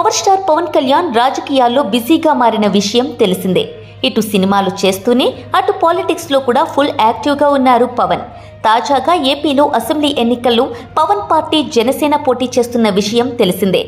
Power star Pawan Kalyan రాజకీయాల్లో బిజీగా మారిన విషయం తెలిసిందే. ఇటు సినిమాలు చేస్తూనే అటు పాలిటిక్స్ లో కూడా ఫుల్ యాక్టివ్గా ఉన్నారు పవన్. తాజాగా ఏపీలో అసెంబ్లీ ఎన్నికల్లో పవన్ పార్టీ జనసేన పోటీ చేస్తున్న విషయం తెలిసిందే.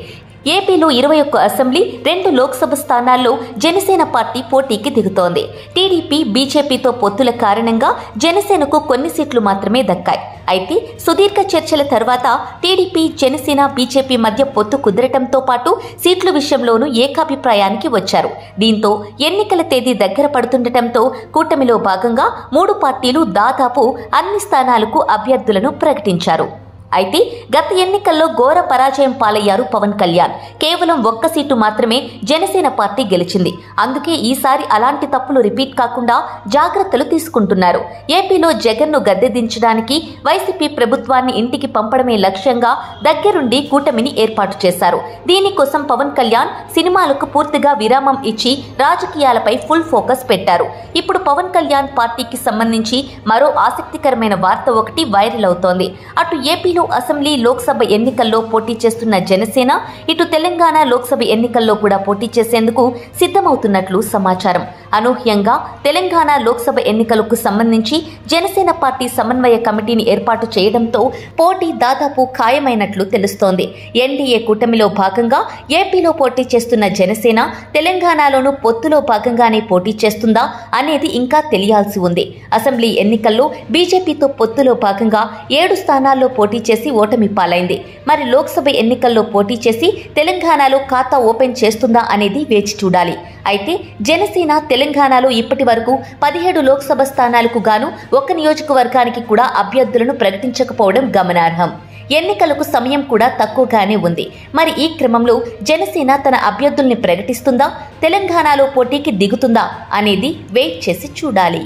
ఏపీలో 21 అసెంబ్లీ 2 లోక్సభ స్థానాల్లో జనసేన పార్టీ పోటీకి దిగుతోంది. టీడీపీ బీజేపీతో పొత్తుల కారణంగా జనసేనకు కొన్ని సీట్లు మాత్రమే దక్కాయి. అయితే సుదీర్ఘ చర్చల తర్వాత టీడీపీ జనసేన బీజేపీ మధ్య పొత్తు కుదరటంతో పాటు సీట్ల విషయంలోనూ ఏకాభిప్రాయానికి వచ్చారు. దీంతో ఎన్నికల తేదీ దగ్గర పడుతుండటంతో కూటమిలో భాగంగా 3 పార్టీలు దాదాపు అన్ని స్థానాలకు అభ్యర్థులను ప్రకటించారు. అయితే గత ఎన్నికల్లో ఘోర పరాజయం పాలయ్యారు పవన్ కళ్యాణ్. కేవలం 1 సీటు మాత్రమే జనసేన పార్టీ గెలిచింది. అందుకే ఈసారి అలాంటి తప్పులు రిపీట్ కాకుండా జాగ్రత్తలు తీసుకుంటున్నారు. ఏపీలో జగన్ను గద్దెదించడానికి వైసీపీ ప్రభుత్వాన్ని ఇంటికి పంపడమే లక్ష్యంగా దగ్గరుండి కూటమిని ఏర్పాటు చేశారు. దీనికోసం పవన్ కళ్యాణ్ సినిమాలకు పూర్తిగా విరామం ఇచ్చి రాజకీయాలపై ఫుల్ ఫోకస్ పెట్టారు. ఇప్పుడు పవన్ కళ్యాణ్ పార్టీకి సంబంధించి మరో ఆసక్తికరమైన వార్త ఒకటి వైరల్ అవుతోంది. అటు ఏపీలో అసెంబ్లీ లోక్సభ ఎన్నికల్లో పోటీ చేస్తున్న జనసేన ఇటు తెలంగాణ లోక్సభ ఎన్నికల్లో కూడా పోటీ చేసేందుకు సిద్ధమవుతున్నట్లు సమాచారం. అనూహ్యంగా తెలంగాణ లోక్సభ ఎన్నికలకు సంబంధించి జనసేన పార్టీ సమన్వయ కమిటీని ఏర్పాటు చేయడంతో పోటీ దాదాపు ఖాయమైనట్లు తెలుస్తోంది. ఎన్డీఏ కూటమిలో భాగంగా ఏపీలో పోటీ చేస్తున్న జనసేన తెలంగాణలోనూ పొత్తులో భాగంగానే పోటీ చేస్తుందా అనేది ఇంకా తెలియాల్సి ఉంది. అసెంబ్లీ ఎన్నికల్లో బీజేపీతో పొత్తులో భాగంగా 7 స్థానాల్లో పోటీ చేసి ఓటమి పాలైంది. మరి లోక్సభ ఎన్నికల్లో పోటీ చేసి తెలంగాణలో ఖాతా ఓపెన్ చేస్తుందా అనేది వేచి చూడాలి. అయితే జనసేన తెలంగాణలో ఇప్పటి వరకు 17 లోక్సభ స్థానాలకు గాను 1 నియోజకవర్గానికి కూడా అభ్యర్థులను ప్రకటించకపోవడం గమనార్హం. ఎన్నికలకు సమయం కూడా తక్కువగానే ఉంది. మరి ఈ క్రమంలో జనసేన తన అభ్యర్థుల్ని ప్రకటిస్తుందా, తెలంగాణలో పోటీకి దిగుతుందా అనేది వెయిట్ చేసి చూడాలి.